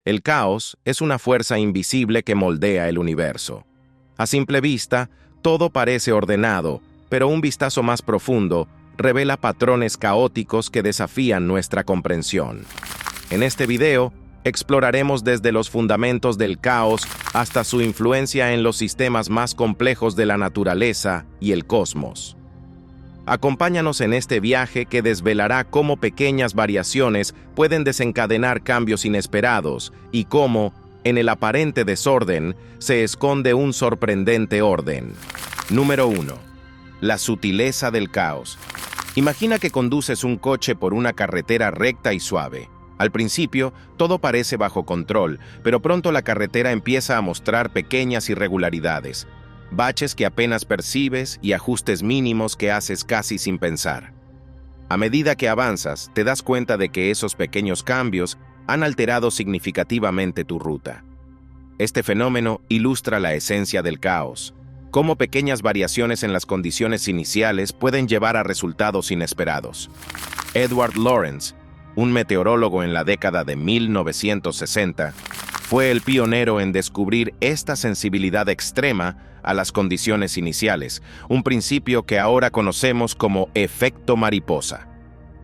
El caos es una fuerza invisible que moldea el universo. A simple vista, todo parece ordenado, pero un vistazo más profundo revela patrones caóticos que desafían nuestra comprensión. En este video, exploraremos desde los fundamentos del caos hasta su influencia en los sistemas más complejos de la naturaleza y el cosmos. Acompáñanos en este viaje que desvelará cómo pequeñas variaciones pueden desencadenar cambios inesperados y cómo, en el aparente desorden, se esconde un sorprendente orden. Número 1. La sutileza del caos. Imagina que conduces un coche por una carretera recta y suave. Al principio, todo parece bajo control, pero pronto la carretera empieza a mostrar pequeñas irregularidades, baches que apenas percibes y ajustes mínimos que haces casi sin pensar. A medida que avanzas, te das cuenta de que esos pequeños cambios han alterado significativamente tu ruta. Este fenómeno ilustra la esencia del caos, cómo pequeñas variaciones en las condiciones iniciales pueden llevar a resultados inesperados. Edward Lorenz, un meteorólogo en la década de 1960, fue el pionero en descubrir esta sensibilidad extrema a las condiciones iniciales, un principio que ahora conocemos como efecto mariposa.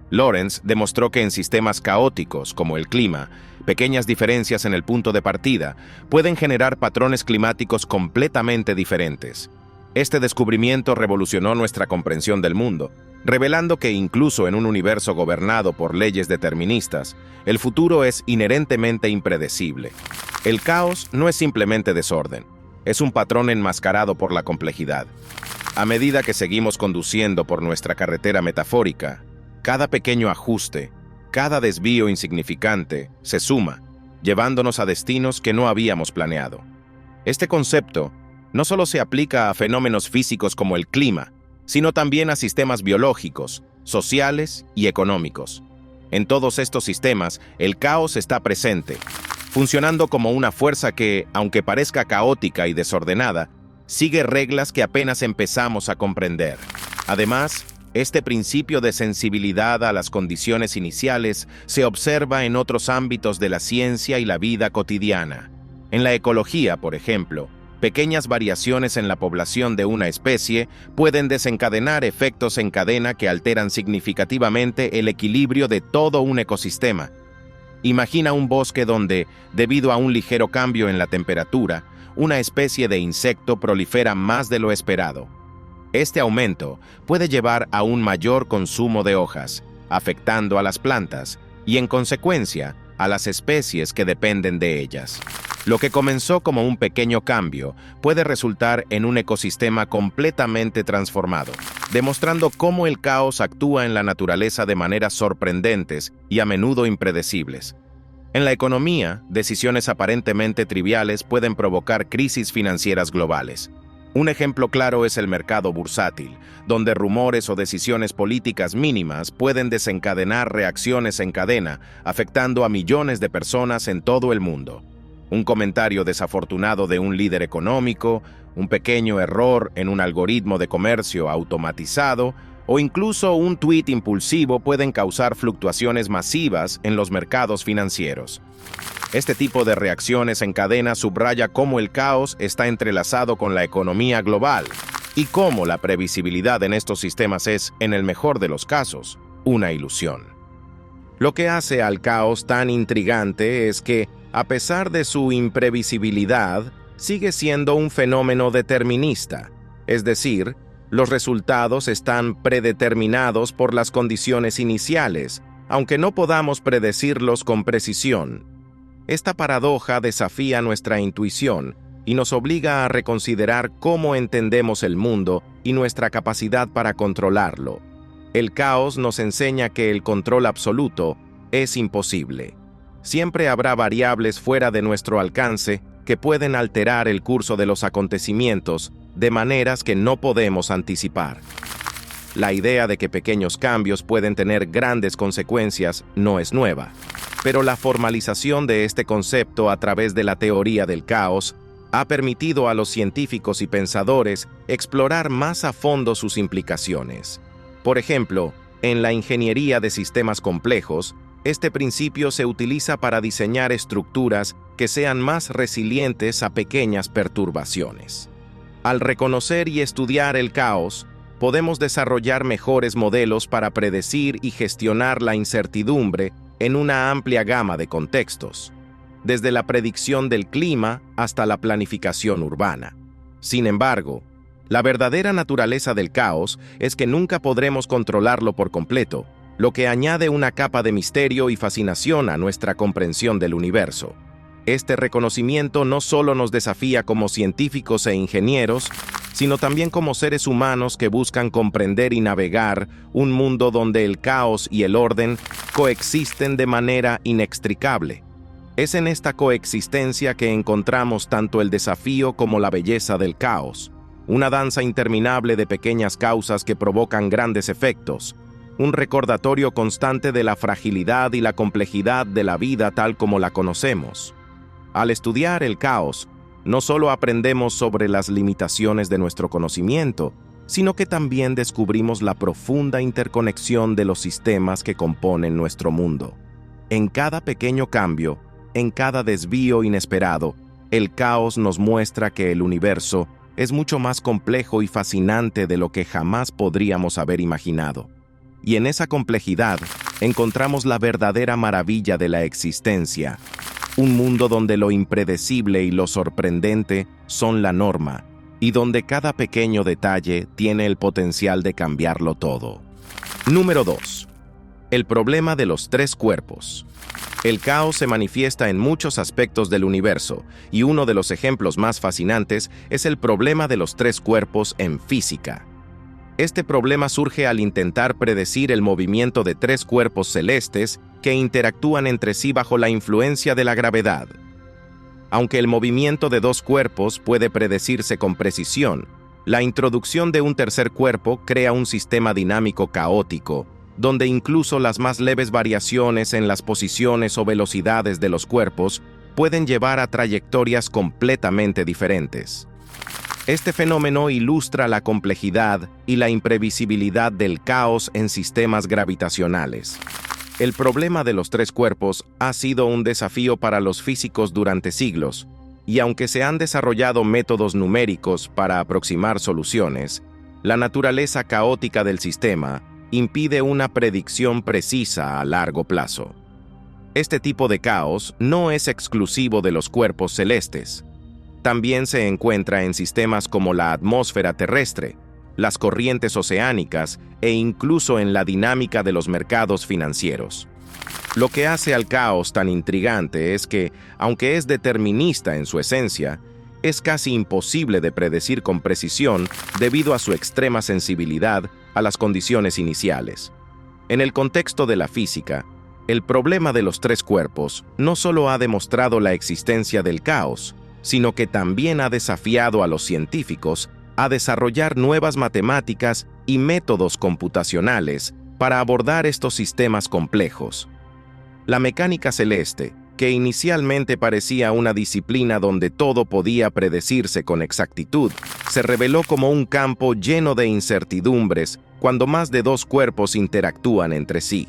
Lorenz demostró que en sistemas caóticos, como el clima, pequeñas diferencias en el punto de partida pueden generar patrones climáticos completamente diferentes. Este descubrimiento revolucionó nuestra comprensión del mundo, revelando que incluso en un universo gobernado por leyes deterministas, el futuro es inherentemente impredecible. El caos no es simplemente desorden, es un patrón enmascarado por la complejidad. A medida que seguimos conduciendo por nuestra carretera metafórica, cada pequeño ajuste, cada desvío insignificante se suma, llevándonos a destinos que no habíamos planeado. Este concepto no solo se aplica a fenómenos físicos como el clima, sino también a sistemas biológicos, sociales y económicos. En todos estos sistemas, el caos está presente, funcionando como una fuerza que, aunque parezca caótica y desordenada, sigue reglas que apenas empezamos a comprender. Además, este principio de sensibilidad a las condiciones iniciales se observa en otros ámbitos de la ciencia y la vida cotidiana. En la ecología, por ejemplo, pequeñas variaciones en la población de una especie pueden desencadenar efectos en cadena que alteran significativamente el equilibrio de todo un ecosistema. Imagina un bosque donde, debido a un ligero cambio en la temperatura, una especie de insecto prolifera más de lo esperado. Este aumento puede llevar a un mayor consumo de hojas, afectando a las plantas y, en consecuencia, a las especies que dependen de ellas. Lo que comenzó como un pequeño cambio puede resultar en un ecosistema completamente transformado, demostrando cómo el caos actúa en la naturaleza de maneras sorprendentes y a menudo impredecibles. En la economía, decisiones aparentemente triviales pueden provocar crisis financieras globales. Un ejemplo claro es el mercado bursátil, donde rumores o decisiones políticas mínimas pueden desencadenar reacciones en cadena, afectando a millones de personas en todo el mundo. Un comentario desafortunado de un líder económico, un pequeño error en un algoritmo de comercio automatizado o incluso un tuit impulsivo pueden causar fluctuaciones masivas en los mercados financieros. Este tipo de reacciones en cadena subraya cómo el caos está entrelazado con la economía global y cómo la previsibilidad en estos sistemas es, en el mejor de los casos, una ilusión. Lo que hace al caos tan intrigante es que, a pesar de su imprevisibilidad, sigue siendo un fenómeno determinista, es decir, los resultados están predeterminados por las condiciones iniciales, aunque no podamos predecirlos con precisión. Esta paradoja desafía nuestra intuición y nos obliga a reconsiderar cómo entendemos el mundo y nuestra capacidad para controlarlo. El caos nos enseña que el control absoluto es imposible. Siempre habrá variables fuera de nuestro alcance que pueden alterar el curso de los acontecimientos de maneras que no podemos anticipar. La idea de que pequeños cambios pueden tener grandes consecuencias no es nueva, pero la formalización de este concepto a través de la teoría del caos ha permitido a los científicos y pensadores explorar más a fondo sus implicaciones. Por ejemplo, en la ingeniería de sistemas complejos, Este principio se utiliza para diseñar estructuras que sean más resilientes a pequeñas perturbaciones. Al reconocer y estudiar el caos, podemos desarrollar mejores modelos para predecir y gestionar la incertidumbre en una amplia gama de contextos, desde la predicción del clima hasta la planificación urbana. Sin embargo, la verdadera naturaleza del caos es que nunca podremos controlarlo por completo, lo que añade una capa de misterio y fascinación a nuestra comprensión del universo. Este reconocimiento no solo nos desafía como científicos e ingenieros, sino también como seres humanos que buscan comprender y navegar un mundo donde el caos y el orden coexisten de manera inextricable. Es en esta coexistencia que encontramos tanto el desafío como la belleza del caos, una danza interminable de pequeñas causas que provocan grandes efectos, un recordatorio constante de la fragilidad y la complejidad de la vida tal como la conocemos. Al estudiar el caos, no solo aprendemos sobre las limitaciones de nuestro conocimiento, sino que también descubrimos la profunda interconexión de los sistemas que componen nuestro mundo. En cada pequeño cambio, en cada desvío inesperado, el caos nos muestra que el universo es mucho más complejo y fascinante de lo que jamás podríamos haber imaginado. Y en esa complejidad encontramos la verdadera maravilla de la existencia, un mundo donde lo impredecible y lo sorprendente son la norma, y donde cada pequeño detalle tiene el potencial de cambiarlo todo. Número 2. El problema de los tres cuerpos. El caos se manifiesta en muchos aspectos del universo, y uno de los ejemplos más fascinantes es el problema de los tres cuerpos en física. Este problema surge al intentar predecir el movimiento de tres cuerpos celestes que interactúan entre sí bajo la influencia de la gravedad. Aunque el movimiento de dos cuerpos puede predecirse con precisión, la introducción de un tercer cuerpo crea un sistema dinámico caótico, donde incluso las más leves variaciones en las posiciones o velocidades de los cuerpos pueden llevar a trayectorias completamente diferentes. Este fenómeno ilustra la complejidad y la imprevisibilidad del caos en sistemas gravitacionales. El problema de los tres cuerpos ha sido un desafío para los físicos durante siglos, y aunque se han desarrollado métodos numéricos para aproximar soluciones, la naturaleza caótica del sistema impide una predicción precisa a largo plazo. Este tipo de caos no es exclusivo de los cuerpos celestes. También se encuentra en sistemas como la atmósfera terrestre, las corrientes oceánicas e incluso en la dinámica de los mercados financieros. Lo que hace al caos tan intrigante es que, aunque es determinista en su esencia, es casi imposible de predecir con precisión debido a su extrema sensibilidad a las condiciones iniciales. En el contexto de la física, el problema de los tres cuerpos no solo ha demostrado la existencia del caos, sino que también ha desafiado a los científicos a desarrollar nuevas matemáticas y métodos computacionales para abordar estos sistemas complejos. La mecánica celeste, que inicialmente parecía una disciplina donde todo podía predecirse con exactitud, se reveló como un campo lleno de incertidumbres cuando más de dos cuerpos interactúan entre sí.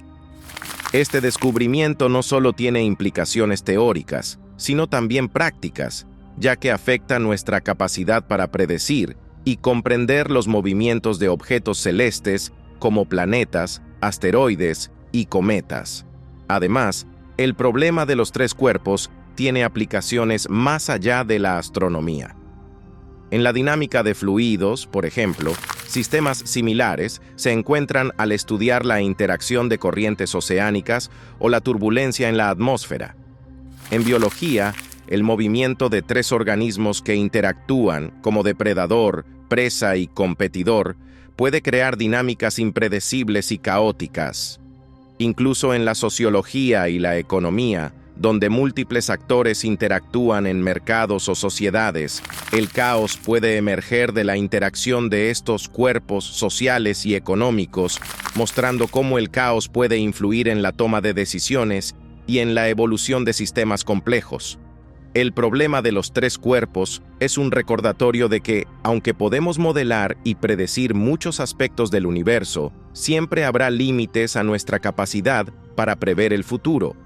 Este descubrimiento no solo tiene implicaciones teóricas, sino también prácticas, ya que afecta nuestra capacidad para predecir y comprender los movimientos de objetos celestes como planetas, asteroides y cometas. Además, el problema de los tres cuerpos tiene aplicaciones más allá de la astronomía. En la dinámica de fluidos, por ejemplo, sistemas similares se encuentran al estudiar la interacción de corrientes oceánicas o la turbulencia en la atmósfera. En biología, el movimiento de tres organismos que interactúan como depredador, presa y competidor puede crear dinámicas impredecibles y caóticas. Incluso en la sociología y la economía, donde múltiples actores interactúan en mercados o sociedades, el caos puede emerger de la interacción de estos cuerpos sociales y económicos, mostrando cómo el caos puede influir en la toma de decisiones y en la evolución de sistemas complejos. El problema de los tres cuerpos es un recordatorio de que, aunque podemos modelar y predecir muchos aspectos del universo, siempre habrá límites a nuestra capacidad para prever el futuro.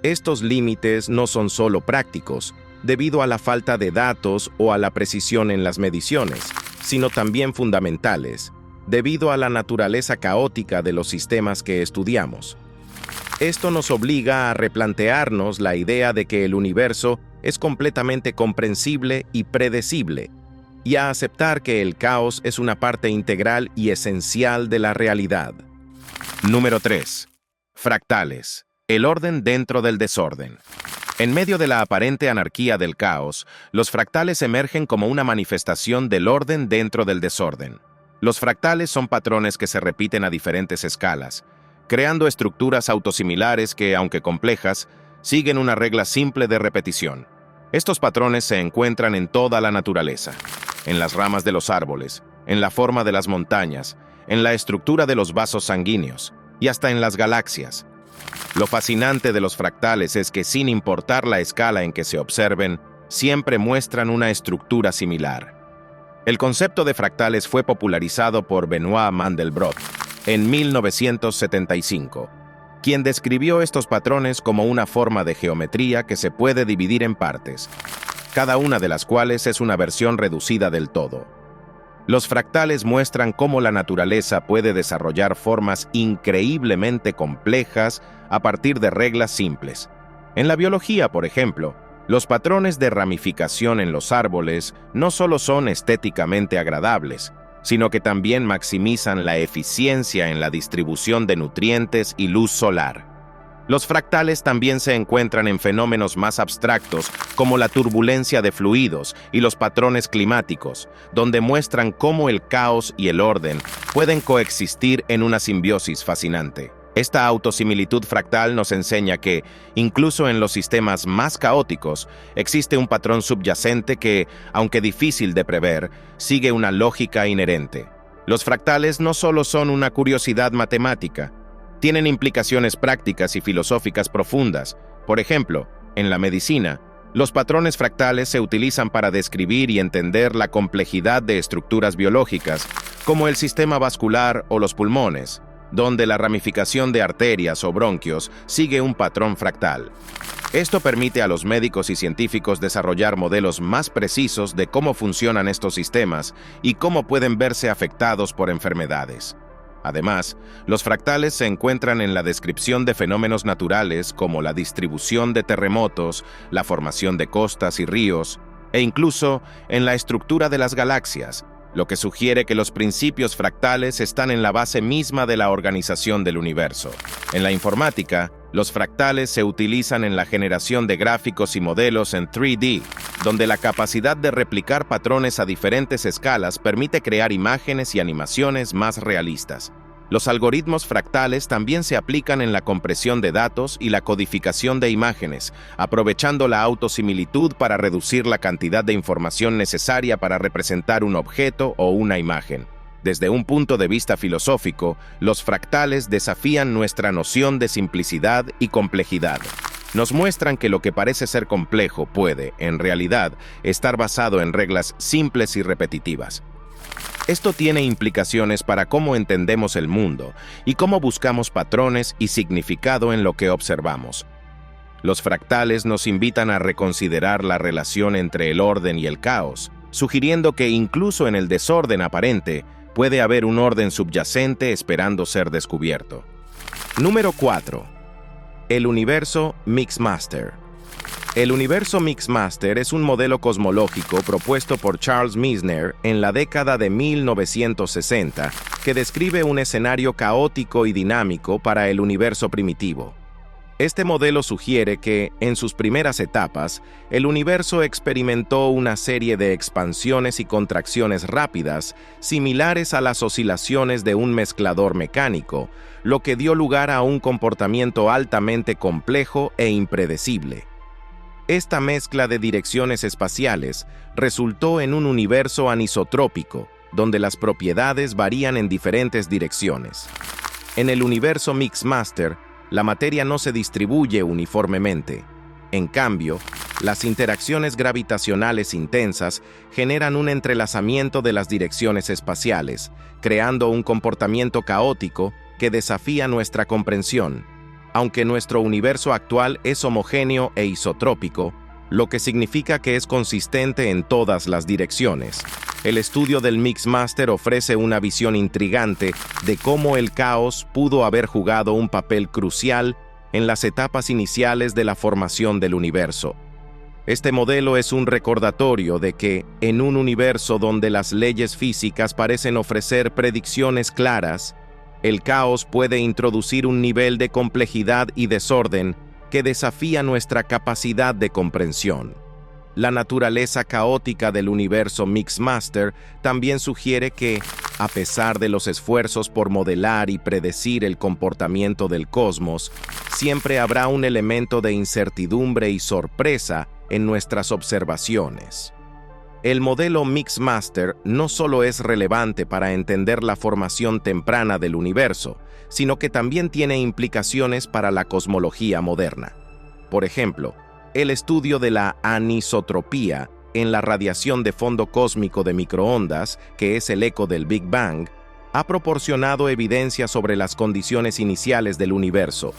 Estos límites no son solo prácticos, debido a la falta de datos o a la precisión en las mediciones, sino también fundamentales, debido a la naturaleza caótica de los sistemas que estudiamos. Esto nos obliga a replantearnos la idea de que el universo es completamente comprensible y predecible, y a aceptar que el caos es una parte integral y esencial de la realidad. Número 3. Fractales. El orden dentro del desorden. En medio de la aparente anarquía del caos, los fractales emergen como una manifestación del orden dentro del desorden. Los fractales son patrones que se repiten a diferentes escalas, creando estructuras autosimilares que, aunque complejas, siguen una regla simple de repetición. Estos patrones se encuentran en toda la naturaleza, en las ramas de los árboles, en la forma de las montañas, en la estructura de los vasos sanguíneos y hasta en las galaxias. Lo fascinante de los fractales es que, sin importar la escala en que se observen, siempre muestran una estructura similar. El concepto de fractales fue popularizado por Benoit Mandelbrot en 1975, quien describió estos patrones como una forma de geometría que se puede dividir en partes, cada una de las cuales es una versión reducida del todo. Los fractales muestran cómo la naturaleza puede desarrollar formas increíblemente complejas a partir de reglas simples. En la biología, por ejemplo, los patrones de ramificación en los árboles no solo son estéticamente agradables, sino que también maximizan la eficiencia en la distribución de nutrientes y luz solar. Los fractales también se encuentran en fenómenos más abstractos como la turbulencia de fluidos y los patrones climáticos, donde muestran cómo el caos y el orden pueden coexistir en una simbiosis fascinante. Esta autosimilitud fractal nos enseña que, incluso en los sistemas más caóticos, existe un patrón subyacente que, aunque difícil de prever, sigue una lógica inherente. Los fractales no solo son una curiosidad matemática, tienen implicaciones prácticas y filosóficas profundas. Por ejemplo, en la medicina, los patrones fractales se utilizan para describir y entender la complejidad de estructuras biológicas, como el sistema vascular o los pulmones, donde la ramificación de arterias o bronquios sigue un patrón fractal. Esto permite a los médicos y científicos desarrollar modelos más precisos de cómo funcionan estos sistemas y cómo pueden verse afectados por enfermedades. Además, los fractales se encuentran en la descripción de fenómenos naturales como la distribución de terremotos, la formación de costas y ríos, e incluso en la estructura de las galaxias, lo que sugiere que los principios fractales están en la base misma de la organización del universo. En la informática, los fractales se utilizan en la generación de gráficos y modelos en 3D, donde la capacidad de replicar patrones a diferentes escalas permite crear imágenes y animaciones más realistas. Los algoritmos fractales también se aplican en la compresión de datos y la codificación de imágenes, aprovechando la autosimilitud para reducir la cantidad de información necesaria para representar un objeto o una imagen. Desde un punto de vista filosófico, los fractales desafían nuestra noción de simplicidad y complejidad. Nos muestran que lo que parece ser complejo puede, en realidad, estar basado en reglas simples y repetitivas. Esto tiene implicaciones para cómo entendemos el mundo y cómo buscamos patrones y significado en lo que observamos. Los fractales nos invitan a reconsiderar la relación entre el orden y el caos, sugiriendo que incluso en el desorden aparente puede haber un orden subyacente esperando ser descubierto. Número 4. El universo Mixmaster. El universo Mixmaster es un modelo cosmológico propuesto por Charles Misner en la década de 1960 que describe un escenario caótico y dinámico para el universo primitivo. Este modelo sugiere que, en sus primeras etapas, el universo experimentó una serie de expansiones y contracciones rápidas, similares a las oscilaciones de un mezclador mecánico, lo que dio lugar a un comportamiento altamente complejo e impredecible. Esta mezcla de direcciones espaciales resultó en un universo anisotrópico, donde las propiedades varían en diferentes direcciones. En el universo Mixmaster, la materia no se distribuye uniformemente. En cambio, Las interacciones gravitacionales intensas generan un entrelazamiento de las direcciones espaciales, creando un comportamiento caótico que desafía nuestra comprensión. Aunque nuestro universo actual es homogéneo e isotrópico, lo que significa que es consistente en todas las direcciones. El estudio del Mixmaster ofrece una visión intrigante de cómo el caos pudo haber jugado un papel crucial en las etapas iniciales de la formación del universo. Este modelo es un recordatorio de que, en un universo donde las leyes físicas parecen ofrecer predicciones claras, el caos puede introducir un nivel de complejidad y desorden que desafía nuestra capacidad de comprensión. La naturaleza caótica del universo Mixmaster también sugiere que, a pesar de los esfuerzos por modelar y predecir el comportamiento del cosmos, siempre habrá un elemento de incertidumbre y sorpresa en nuestras observaciones. El modelo Mixmaster no solo es relevante para entender la formación temprana del universo, sino que también tiene implicaciones para la cosmología moderna. Por ejemplo, el estudio de la anisotropía en la radiación de fondo cósmico de microondas, que es el eco del Big Bang, ha proporcionado evidencia sobre las condiciones iniciales del universo.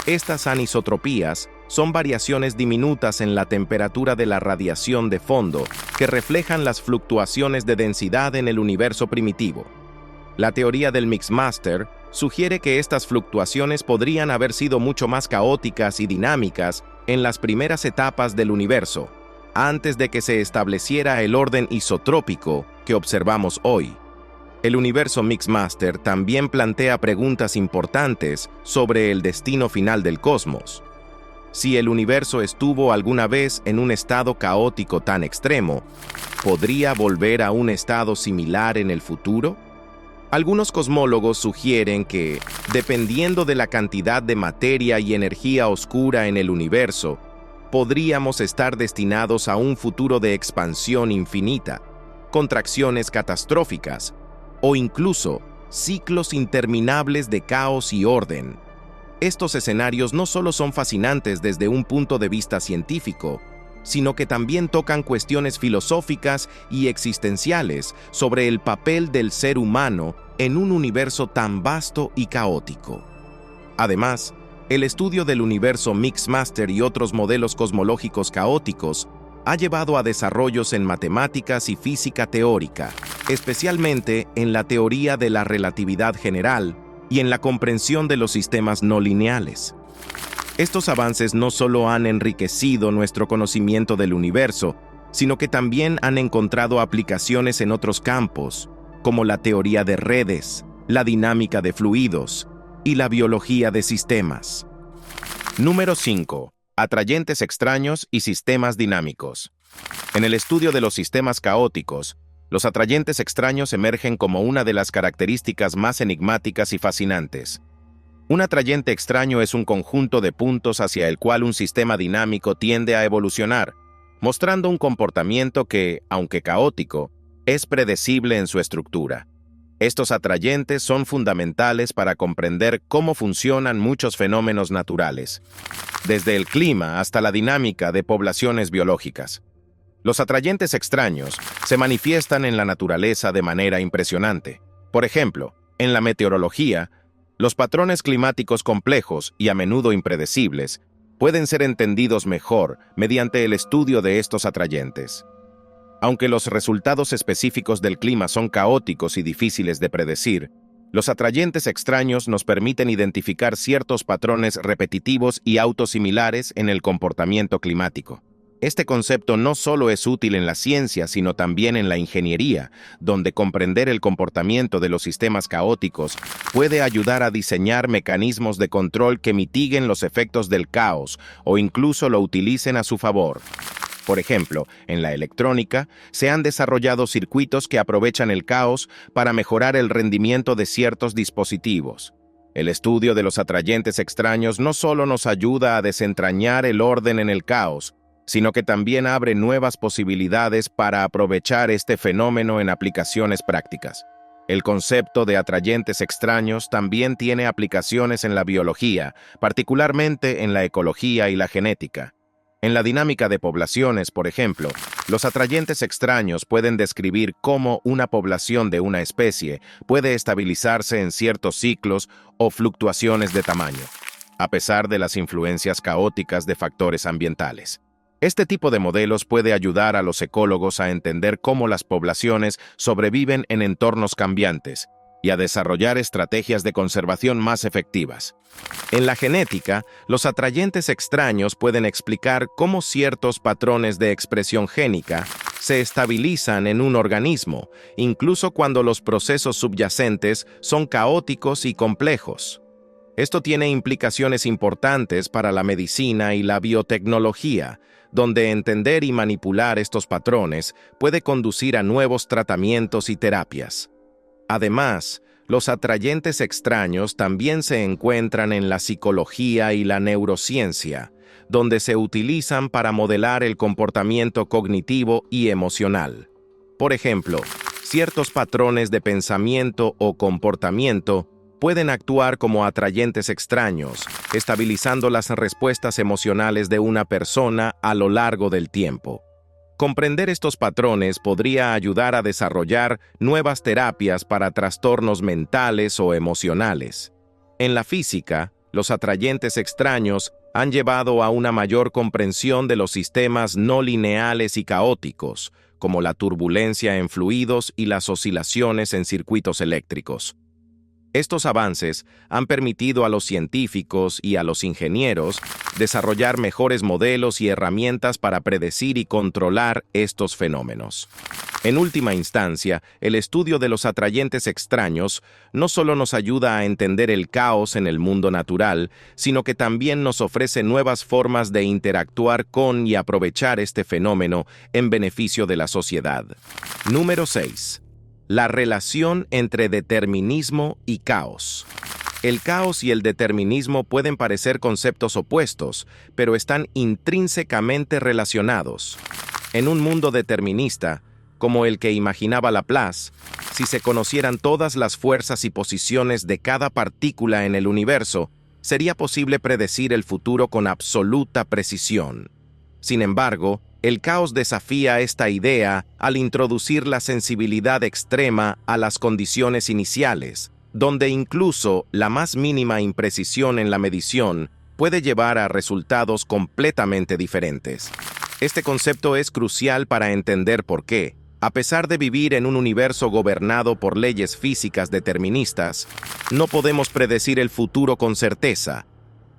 Estas anisotropías son variaciones diminutas en la temperatura de la radiación de fondo que reflejan las fluctuaciones de densidad en el universo primitivo. La teoría del Mixmaster sugiere que estas fluctuaciones podrían haber sido mucho más caóticas y dinámicas en las primeras etapas del universo, antes de que se estableciera el orden isotrópico que observamos hoy. El universo Mixmaster también plantea preguntas importantes sobre el destino final del cosmos. Si el universo estuvo alguna vez en un estado caótico tan extremo, ¿podría volver a un estado similar en el futuro? Algunos cosmólogos sugieren que, dependiendo de la cantidad de materia y energía oscura en el universo, podríamos estar destinados a un futuro de expansión infinita, contracciones catastróficas, o incluso ciclos interminables de caos y orden. Estos escenarios no solo son fascinantes desde un punto de vista científico, sino que también tocan cuestiones filosóficas y existenciales sobre el papel del ser humano en un universo tan vasto y caótico. Además, el estudio del universo Mixmaster y otros modelos cosmológicos caóticos ha llevado a desarrollos en matemáticas y física teórica, especialmente en la teoría de la relatividad general y en la comprensión de los sistemas no lineales. Estos avances no solo han enriquecido nuestro conocimiento del universo, sino que también han encontrado aplicaciones en otros campos, como la teoría de redes, la dinámica de fluidos y la biología de sistemas. Número 5. Atrayentes extraños y sistemas dinámicos. En el estudio de los sistemas caóticos, los atrayentes extraños emergen como una de las características más enigmáticas y fascinantes. Un atrayente extraño es un conjunto de puntos hacia el cual un sistema dinámico tiende a evolucionar, mostrando un comportamiento que, aunque caótico, es predecible en su estructura. Estos atrayentes son fundamentales para comprender cómo funcionan muchos fenómenos naturales, desde el clima hasta la dinámica de poblaciones biológicas. Los atrayentes extraños se manifiestan en la naturaleza de manera impresionante. Por ejemplo, en la meteorología, los patrones climáticos complejos y a menudo impredecibles pueden ser entendidos mejor mediante el estudio de estos atrayentes. Aunque los resultados específicos del clima son caóticos y difíciles de predecir, los atrayentes extraños nos permiten identificar ciertos patrones repetitivos y autosimilares en el comportamiento climático. Este concepto no solo es útil en la ciencia, sino también en la ingeniería, donde comprender el comportamiento de los sistemas caóticos puede ayudar a diseñar mecanismos de control que mitiguen los efectos del caos o incluso lo utilicen a su favor. Por ejemplo, en la electrónica, se han desarrollado circuitos que aprovechan el caos para mejorar el rendimiento de ciertos dispositivos. El estudio de los atrayentes extraños no solo nos ayuda a desentrañar el orden en el caos, sino que también abre nuevas posibilidades para aprovechar este fenómeno en aplicaciones prácticas. El concepto de atrayentes extraños también tiene aplicaciones en la biología, particularmente en la ecología y la genética. En la dinámica de poblaciones, por ejemplo, los atrayentes extraños pueden describir cómo una población de una especie puede estabilizarse en ciertos ciclos o fluctuaciones de tamaño, a pesar de las influencias caóticas de factores ambientales. Este tipo de modelos puede ayudar a los ecólogos a entender cómo las poblaciones sobreviven en entornos cambiantes y a desarrollar estrategias de conservación más efectivas. En la genética, los atrayentes extraños pueden explicar cómo ciertos patrones de expresión génica se estabilizan en un organismo, incluso cuando los procesos subyacentes son caóticos y complejos. Esto tiene implicaciones importantes para la medicina y la biotecnología, donde entender y manipular estos patrones puede conducir a nuevos tratamientos y terapias. Además, los atrayentes extraños también se encuentran en la psicología y la neurociencia, donde se utilizan para modelar el comportamiento cognitivo y emocional. Por ejemplo, ciertos patrones de pensamiento o comportamiento pueden actuar como atrayentes extraños, estabilizando las respuestas emocionales de una persona a lo largo del tiempo. Comprender estos patrones podría ayudar a desarrollar nuevas terapias para trastornos mentales o emocionales. En la física, los atrayentes extraños han llevado a una mayor comprensión de los sistemas no lineales y caóticos, como la turbulencia en fluidos y las oscilaciones en circuitos eléctricos. Estos avances han permitido a los científicos y a los ingenieros desarrollar mejores modelos y herramientas para predecir y controlar estos fenómenos. En última instancia, el estudio de los atrayentes extraños no solo nos ayuda a entender el caos en el mundo natural, sino que también nos ofrece nuevas formas de interactuar con y aprovechar este fenómeno en beneficio de la sociedad. Número 6. La relación entre determinismo y caos. El caos y el determinismo pueden parecer conceptos opuestos, pero están intrínsecamente relacionados. En un mundo determinista, como el que imaginaba Laplace, si se conocieran todas las fuerzas y posiciones de cada partícula en el universo, sería posible predecir el futuro con absoluta precisión. Sin embargo, el caos desafía esta idea al introducir la sensibilidad extrema a las condiciones iniciales, donde incluso la más mínima imprecisión en la medición puede llevar a resultados completamente diferentes. Este concepto es crucial para entender por qué, a pesar de vivir en un universo gobernado por leyes físicas deterministas, no podemos predecir el futuro con certeza.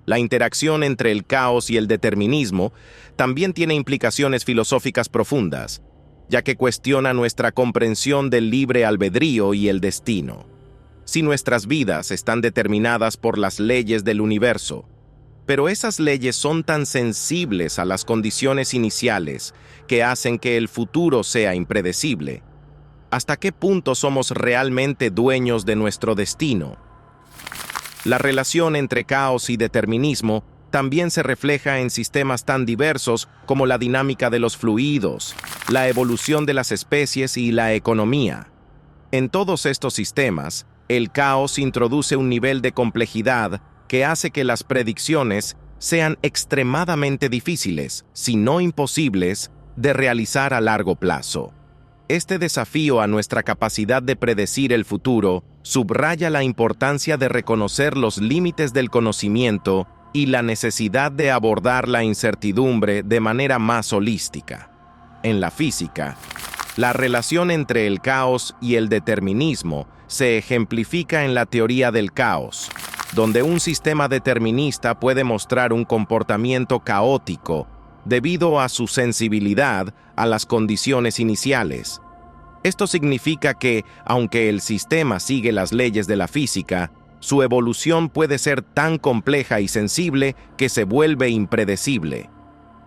La interacción entre el caos y el determinismo también tiene implicaciones filosóficas profundas, ya que cuestiona nuestra comprensión del libre albedrío y el destino. Si nuestras vidas están determinadas por las leyes del universo, pero esas leyes son tan sensibles a las condiciones iniciales que hacen que el futuro sea impredecible, ¿hasta qué punto somos realmente dueños de nuestro destino? La relación entre caos y determinismo también se refleja en sistemas tan diversos como la dinámica de los fluidos, la evolución de las especies y la economía. En todos estos sistemas, el caos introduce un nivel de complejidad que hace que las predicciones sean extremadamente difíciles, si no imposibles, de realizar a largo plazo. Este desafío a nuestra capacidad de predecir el futuro subraya la importancia de reconocer los límites del conocimiento y la necesidad de abordar la incertidumbre de manera más holística. En la física, la relación entre el caos y el determinismo se ejemplifica en la teoría del caos, donde un sistema determinista puede mostrar un comportamiento caótico debido a su sensibilidad a las condiciones iniciales. Esto significa que, aunque el sistema sigue las leyes de la física, su evolución puede ser tan compleja y sensible que se vuelve impredecible.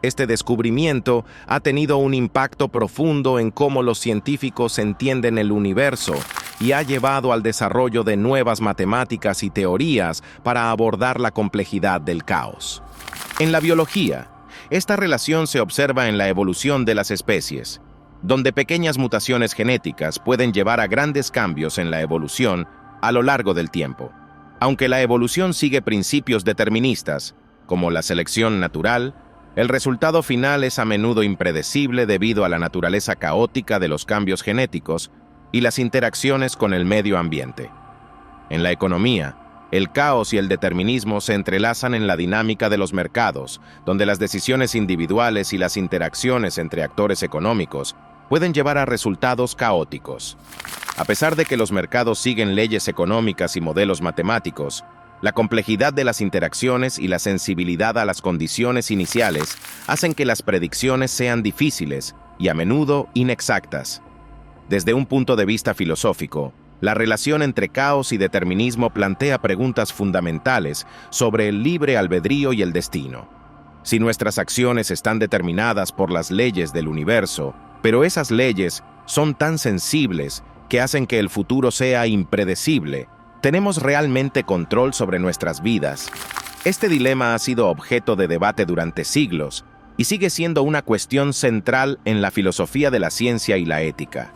Este descubrimiento ha tenido un impacto profundo en cómo los científicos entienden el universo y ha llevado al desarrollo de nuevas matemáticas y teorías para abordar la complejidad del caos. En la biología, esta relación se observa en la evolución de las especies, donde pequeñas mutaciones genéticas pueden llevar a grandes cambios en la evolución a lo largo del tiempo. Aunque la evolución sigue principios deterministas, como la selección natural, El resultado final es a menudo impredecible debido a la naturaleza caótica de los cambios genéticos y las interacciones con el medio ambiente. En la economía, el caos y el determinismo se entrelazan en la dinámica de los mercados, donde las decisiones individuales y las interacciones entre actores económicos pueden llevar a resultados caóticos. A pesar de que los mercados siguen leyes económicas y modelos matemáticos, la complejidad de las interacciones y la sensibilidad a las condiciones iniciales hacen que las predicciones sean difíciles y a menudo inexactas. Desde un punto de vista filosófico, la relación entre caos y determinismo plantea preguntas fundamentales sobre el libre albedrío y el destino. Si nuestras acciones están determinadas por las leyes del universo, pero esas leyes son tan sensibles que hacen que el futuro sea impredecible, ¿tenemos realmente control sobre nuestras vidas? Este dilema ha sido objeto de debate durante siglos y sigue siendo una cuestión central en la filosofía de la ciencia y la ética.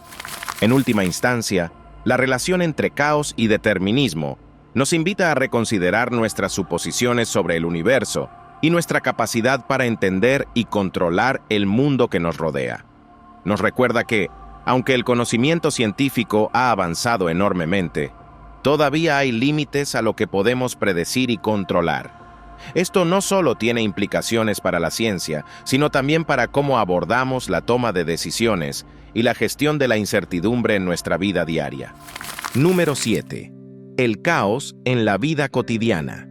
En última instancia, la relación entre caos y determinismo nos invita a reconsiderar nuestras suposiciones sobre el universo y nuestra capacidad para entender y controlar el mundo que nos rodea. Nos recuerda que, aunque el conocimiento científico ha avanzado enormemente, todavía hay límites a lo que podemos predecir y controlar. Esto no solo tiene implicaciones para la ciencia, sino también para cómo abordamos la toma de decisiones y la gestión de la incertidumbre en nuestra vida diaria. Número 7. El caos en la vida cotidiana.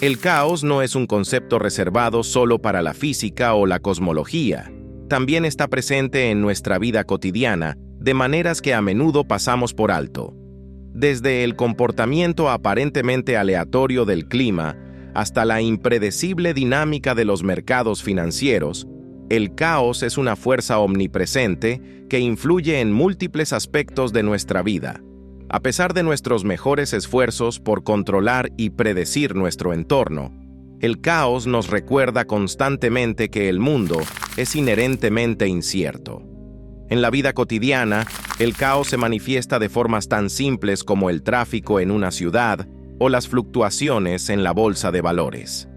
El caos no es un concepto reservado solo para la física o la cosmología. También está presente en nuestra vida cotidiana, de maneras que a menudo pasamos por alto. Desde el comportamiento aparentemente aleatorio del clima hasta la impredecible dinámica de los mercados financieros, el caos es una fuerza omnipresente que influye en múltiples aspectos de nuestra vida. A pesar de nuestros mejores esfuerzos por controlar y predecir nuestro entorno, el caos nos recuerda constantemente que el mundo es inherentemente incierto. En la vida cotidiana, el caos se manifiesta de formas tan simples como el tráfico en una ciudad o las fluctuaciones en la bolsa de valores.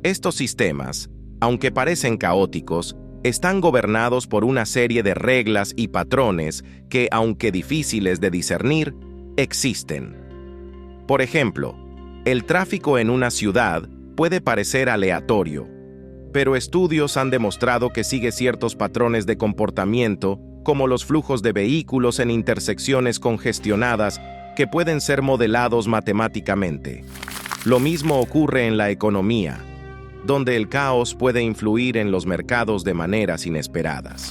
Estos sistemas, aunque parecen caóticos, están gobernados por una serie de reglas y patrones que, aunque difíciles de discernir, existen. Por ejemplo, el tráfico en una ciudad puede parecer aleatorio, pero estudios han demostrado que sigue ciertos patrones de comportamiento, como los flujos de vehículos en intersecciones congestionadas, que pueden ser modelados matemáticamente. Lo mismo ocurre en la economía, donde el caos puede influir en los mercados de maneras inesperadas.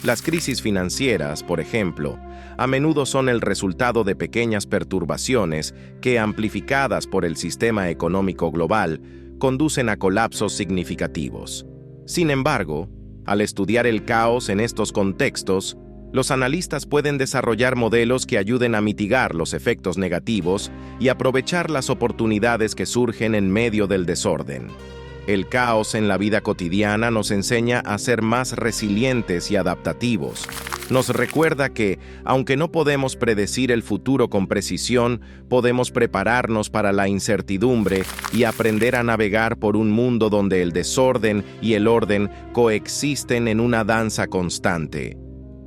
Las crisis financieras, por ejemplo, a menudo son el resultado de pequeñas perturbaciones que, amplificadas por el sistema económico global, conducen a colapsos significativos. Sin embargo, al estudiar el caos en estos contextos, los analistas pueden desarrollar modelos que ayuden a mitigar los efectos negativos y aprovechar las oportunidades que surgen en medio del desorden. El caos en la vida cotidiana nos enseña a ser más resilientes y adaptativos. Nos recuerda que, aunque no podemos predecir el futuro con precisión, podemos prepararnos para la incertidumbre y aprender a navegar por un mundo donde el desorden y el orden coexisten en una danza constante.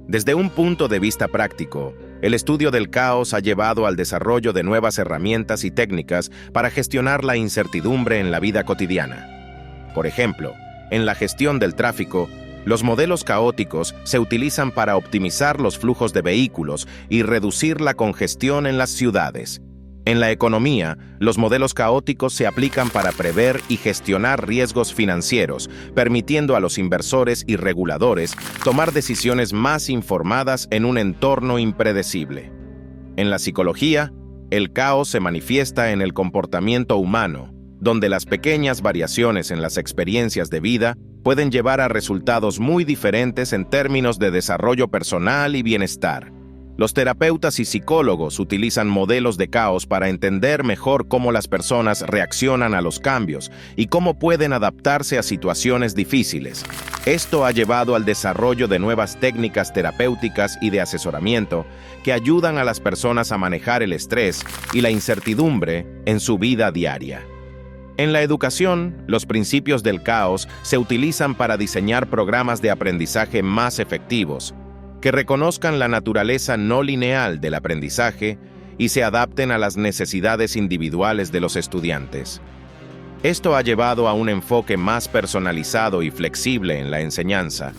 Desde un punto de vista práctico, el estudio del caos ha llevado al desarrollo de nuevas herramientas y técnicas para gestionar la incertidumbre en la vida cotidiana. Por ejemplo, en la gestión del tráfico, los modelos caóticos se utilizan para optimizar los flujos de vehículos y reducir la congestión en las ciudades. En la economía, los modelos caóticos se aplican para prever y gestionar riesgos financieros, permitiendo a los inversores y reguladores tomar decisiones más informadas en un entorno impredecible. En la psicología, el caos se manifiesta en el comportamiento humano, donde las pequeñas variaciones en las experiencias de vida pueden llevar a resultados muy diferentes en términos de desarrollo personal y bienestar. Los terapeutas y psicólogos utilizan modelos de caos para entender mejor cómo las personas reaccionan a los cambios y cómo pueden adaptarse a situaciones difíciles. Esto ha llevado al desarrollo de nuevas técnicas terapéuticas y de asesoramiento que ayudan a las personas a manejar el estrés y la incertidumbre en su vida diaria. En la educación, los principios del caos se utilizan para diseñar programas de aprendizaje más efectivos, que reconozcan la naturaleza no lineal del aprendizaje y se adapten a las necesidades individuales de los estudiantes. Esto ha llevado a un enfoque más personalizado y flexible en la enseñanza,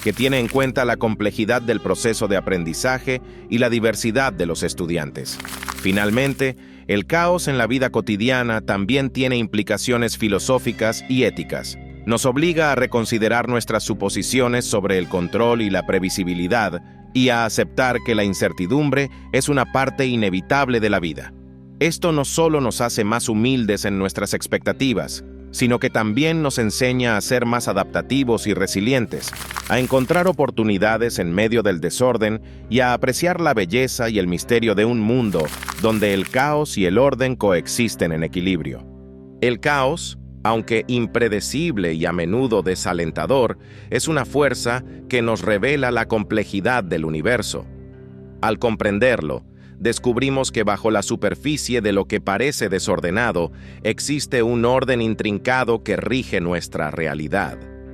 que tiene en cuenta la complejidad del proceso de aprendizaje y la diversidad de los estudiantes. Finalmente, el caos en la vida cotidiana también tiene implicaciones filosóficas y éticas. Nos obliga a reconsiderar nuestras suposiciones sobre el control y la previsibilidad y a aceptar que la incertidumbre es una parte inevitable de la vida. Esto no solo nos hace más humildes en nuestras expectativas, sino que también nos enseña a ser más adaptativos y resilientes, a encontrar oportunidades en medio del desorden y a apreciar la belleza y el misterio de un mundo donde el caos y el orden coexisten en equilibrio. El caos, aunque impredecible y a menudo desalentador, es una fuerza que nos revela la complejidad del universo. Al comprenderlo, descubrimos que bajo la superficie de lo que parece desordenado existe un orden intrincado que rige nuestra realidad.